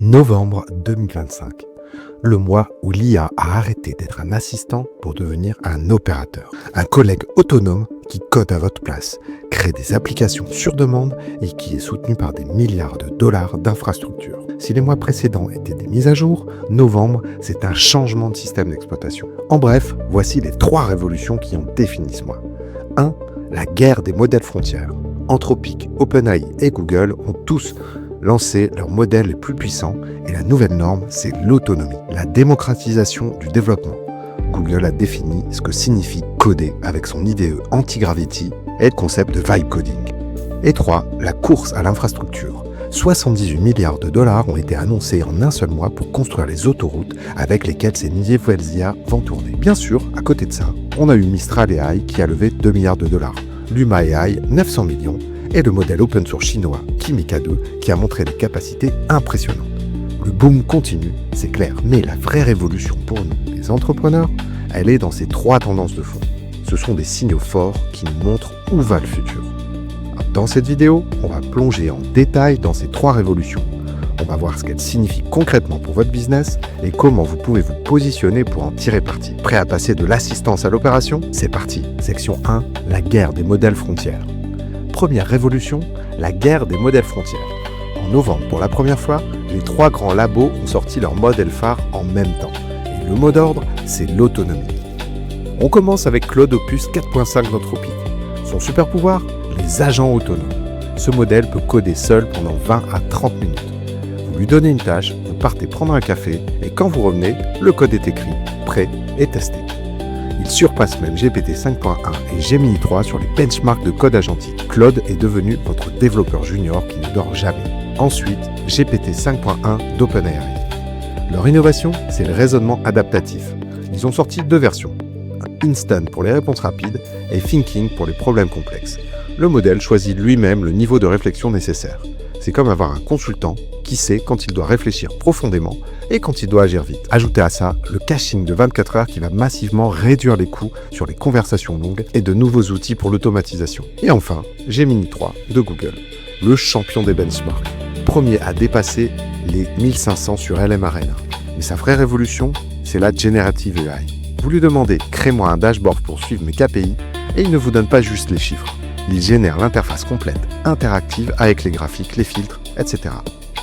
Novembre 2025, le mois où l'IA a arrêté d'être un assistant pour devenir un opérateur. Un collègue autonome qui code à votre place, crée des applications sur demande et qui est soutenu par des milliards de dollars d'infrastructures. Si les mois précédents étaient des mises à jour, novembre, c'est un changement de système d'exploitation. En bref, voici les 3 révolutions qui ont défini ce mois. 1. La guerre des modèles frontières. Anthropic, OpenAI et Google ont tous lancé leurs modèles les plus puissants et la nouvelle norme, c'est l'autonomie, la démocratisation du développement. Google a défini ce que signifie coder avec son IDE anti-gravity et le concept de vibe coding. Et 3. La course à l'infrastructure. 78 milliards de dollars ont été annoncés en un seul mois pour construire les autoroutes avec lesquelles ces nouvelles IA vont tourner. Bien sûr, à côté de ça, on a eu Mistral AI qui a levé 2 milliards de dollars, Luma AI 900 millions et le modèle open source chinois Kimika 2 qui a montré des capacités impressionnantes. Le boom continue, c'est clair, mais la vraie révolution pour nous, les entrepreneurs, elle est dans ces 3 tendances de fond. Ce sont des signaux forts qui nous montrent où va le futur. Dans cette vidéo, on va plonger en détail dans ces 3 révolutions. On va voir ce qu'elles signifient concrètement pour votre business et comment vous pouvez vous positionner pour en tirer parti. Prêt à passer de l'assistance à l'opération ? C'est parti. Section 1, la guerre des modèles frontières. Première révolution, la guerre des modèles frontières. En novembre, pour la première fois, les 3 grands labos ont sorti leur modèle phare en même temps. Et le mot d'ordre, c'est l'autonomie. On commence avec Claude Opus 4.5 d'Anthropic. Son super pouvoir ? Les agents autonomes. Ce modèle peut coder seul pendant 20 à 30 minutes. Vous lui donnez une tâche, vous partez prendre un café et quand vous revenez, le code est écrit, prêt et testé. Il surpasse même GPT 5.1 et Gemini 3 sur les benchmarks de code agentique. Claude est devenu votre développeur junior qui ne dort jamais. Ensuite, GPT 5.1 d'OpenAI. Leur innovation, c'est le raisonnement adaptatif. Ils ont sorti 2 versions. Instant pour les réponses rapides et Thinking pour les problèmes complexes. Le modèle choisit lui-même le niveau de réflexion nécessaire. C'est comme avoir un consultant qui sait quand il doit réfléchir profondément et quand il doit agir vite. Ajoutez à ça le caching de 24 heures qui va massivement réduire les coûts sur les conversations longues et de nouveaux outils pour l'automatisation. Et enfin, Gemini 3 de Google, le champion des benchmarks. Premier à dépasser les 1500 sur LM Arena. Mais sa vraie révolution, c'est la Generative AI. Vous lui demandez « Crée-moi un dashboard pour suivre mes KPI » et il ne vous donne pas juste les chiffres. Il génère l'interface complète, interactive avec les graphiques, les filtres, etc.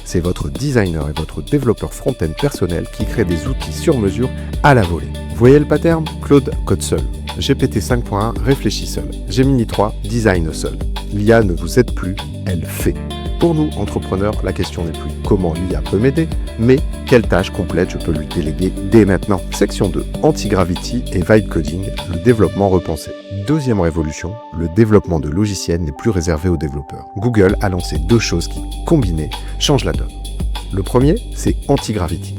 C'est votre designer et votre développeur front-end personnel qui crée des outils sur mesure à la volée. Vous voyez le pattern ? Claude code seul. GPT 5.1 réfléchit seul. Gemini 3 design seul. L'IA ne vous aide plus, elle fait. Pour nous, entrepreneurs, la question n'est plus comment l'IA peut m'aider, mais quelle tâche complète je peux lui déléguer dès maintenant. Section 2, anti-gravity et vibe coding, le développement repensé. Deuxième révolution, le développement de logiciels n'est plus réservé aux développeurs. Google a lancé 2 choses qui, combinées, changent la donne. Le premier, c'est anti-gravity.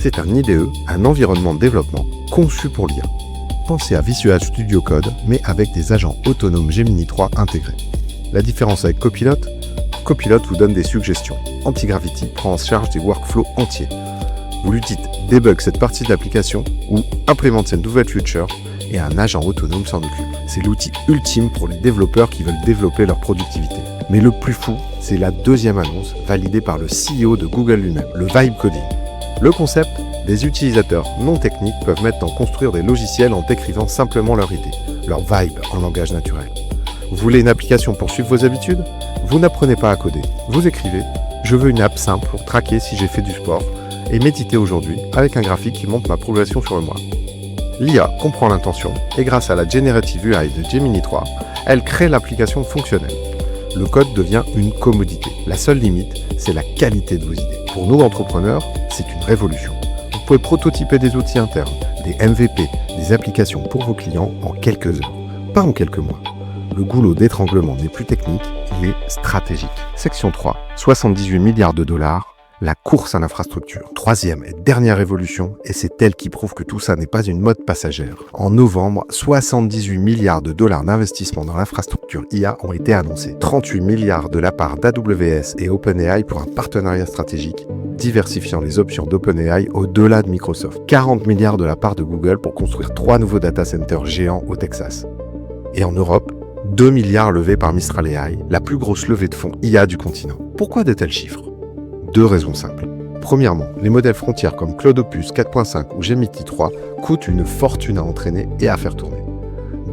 C'est un IDE, un environnement de développement conçu pour l'IA. Pensez à Visual Studio Code, mais avec des agents autonomes Gemini 3 intégrés. La différence avec Copilot vous donne des suggestions. Anti-gravity prend en charge des workflows entiers. Vous lui dites « debug cette partie de l'application » ou « implémente cette nouvelle feature » et un agent autonome s'en occupe. C'est l'outil ultime pour les développeurs qui veulent développer leur productivité. Mais le plus fou, c'est la 2e annonce validée par le CEO de Google lui-même, le vibe coding. Le concept, des utilisateurs non techniques peuvent maintenant construire des logiciels en décrivant simplement leur idée, leur vibe en langage naturel. Vous voulez une application pour suivre vos habitudes ? Vous n'apprenez pas à coder. Vous écrivez « Je veux une app simple pour traquer si j'ai fait du sport et méditer aujourd'hui avec un graphique qui montre ma progression sur le mois. » L'IA comprend l'intention et grâce à la Generative AI de Gemini 3, elle crée l'application fonctionnelle. Le code devient une commodité. La seule limite, c'est la qualité de vos idées. Pour nous, entrepreneurs, c'est une révolution. Vous pouvez prototyper des outils internes, des MVP, des applications pour vos clients en quelques heures, pas en quelques mois. Le goulot d'étranglement n'est plus technique, il est stratégique. Section 3, 78 milliards de dollars, la course à l'infrastructure. 3e et dernière révolution, et c'est elle qui prouve que tout ça n'est pas une mode passagère. En novembre, 78 milliards de dollars d'investissement dans l'infrastructure IA ont été annoncés. 38 milliards de la part d'AWS et OpenAI pour un partenariat stratégique, diversifiant les options d'OpenAI au-delà de Microsoft. 40 milliards de la part de Google pour construire 3 nouveaux data centers géants au Texas. Et en Europe, 2 milliards levés par Mistral AI, la plus grosse levée de fonds IA du continent. Pourquoi de tels chiffres ? 2 raisons simples. Premièrement, les modèles frontières comme Claude Opus 4.5 ou Gemini 3 coûtent une fortune à entraîner et à faire tourner.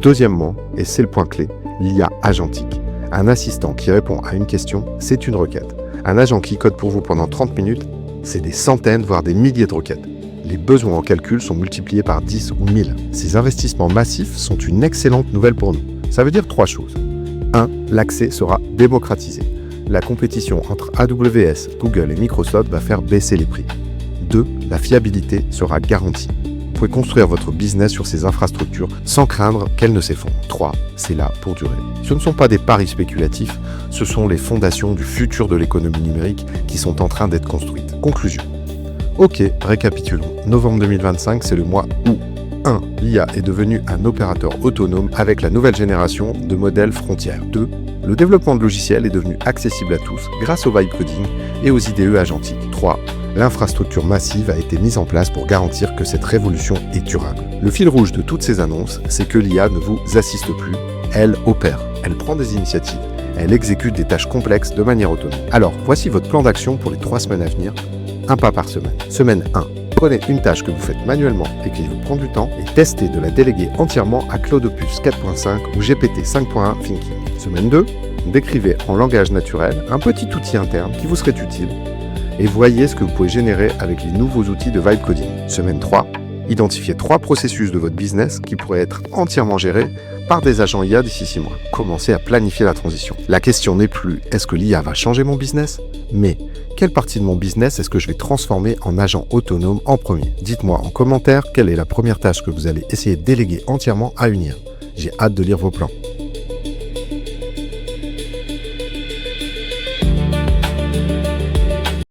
Deuxièmement, et c'est le point clé, l'IA agentique. Un assistant qui répond à une question, c'est une requête. Un agent qui code pour vous pendant 30 minutes, c'est des centaines, voire des milliers de requêtes. Les besoins en calcul sont multipliés par 10 ou 1000. Ces investissements massifs sont une excellente nouvelle pour nous. Ça veut dire 3 choses. 1. L'accès sera démocratisé. La compétition entre AWS, Google et Microsoft va faire baisser les prix. 2. La fiabilité sera garantie. Vous pouvez construire votre business sur ces infrastructures sans craindre qu'elles ne s'effondrent. 3. C'est là pour durer. Ce ne sont pas des paris spéculatifs, ce sont les fondations du futur de l'économie numérique qui sont en train d'être construites. Conclusion. Ok, récapitulons. Novembre 2025, c'est le mois où 1. L'IA est devenue un opérateur autonome avec la nouvelle génération de modèles frontières. 2. Le développement de logiciels est devenu accessible à tous grâce au vibe coding et aux IDE agentiques. 3. L'infrastructure massive a été mise en place pour garantir que cette révolution est durable. Le fil rouge de toutes ces annonces, c'est que l'IA ne vous assiste plus, elle opère, elle prend des initiatives, elle exécute des tâches complexes de manière autonome. Alors, voici votre plan d'action pour les 3 semaines à venir, un pas par semaine. Semaine 1. Prenez une tâche que vous faites manuellement et qui vous prend du temps et testez de la déléguer entièrement à Claude Opus 4.5 ou GPT 5.1 Thinking. Semaine 2. Décrivez en langage naturel un petit outil interne qui vous serait utile et voyez ce que vous pouvez générer avec les nouveaux outils de vibe coding. Semaine 3. Identifiez 3 processus de votre business qui pourraient être entièrement gérés par des agents IA d'ici 6 mois. Commencez à planifier la transition. La question n'est plus est-ce que l'IA va changer mon business, mais quelle partie de mon business est-ce que je vais transformer en agent autonome en premier? Dites-moi en commentaire quelle est la première tâche que vous allez essayer de déléguer entièrement à une IA. J'ai hâte de lire vos plans.